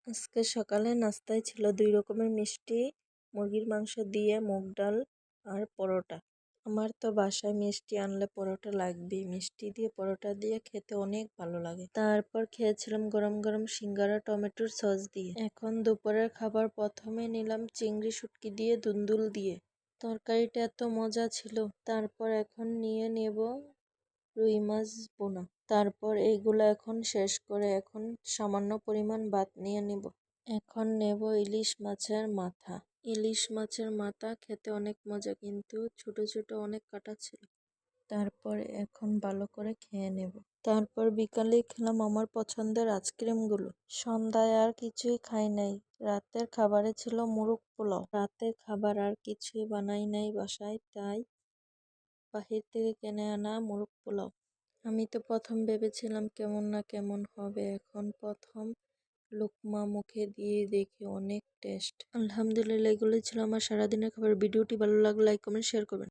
আজকে সকালে নাস্তায় ছিল ২ রকমের মিষ্টি, মুরগির মাংস দিয়ে মুগ ডাল আর পরোটা। আমার তো বাসায় মিষ্টি আনলে পরোটা লাগবেই। মিষ্টি দিয়ে পরোটা দিয়ে খেতে অনেক ভালো লাগে। তারপর খেয়েছিলাম গরম গরম সিঙ্গারা টমেটোর সস দিয়ে। এখন দুপুরের খাবার প্রথমে নিলাম চিংড়ি শুটকি দিয়ে দুন্দুল দিয়ে। তরকারিটা এত মজা ছিল। তারপর এখন নিয়ে নেব রুই মাছ বোনা। তারপর এইগুলো এখন শেষ করে এখন সামান্য পরিমাণ ভাত নিয়ে নিব। এখন নেব ইলিশ মাছের মাথা। ইলিশ মাছের মাথা খেতে অনেক মজা, কিন্তু ছোট ছোট অনেক কাটা ছিল। তারপর এখন ভালো করে খেয়ে নেব। তারপর বিকালে খেলাম আমার পছন্দের আইসক্রিমগুলো। সন্ধ্যায় আর কিছুই খাই নাই। রাতের খাবারে ছিল মোরগ পোলাও। রাতের খাবার আর কিছুই বানাই নাই বাসায়, তাই বাহির থেকে কিনে আনা মোরগ পোলাও। আমি তো প্রথম ভেবেছিলাম কেমন না কেমন হবে, এখন প্রথম লোকমা মুখে দিয়ে দেখি অনেক টেস্ট। আলহামদুলিল্লাহ, এগুলো ছিল আমার সারাদিনের খাবার। ভিডিওটি ভালো লাগলে লাইক কমেন্ট শেয়ার করবেন।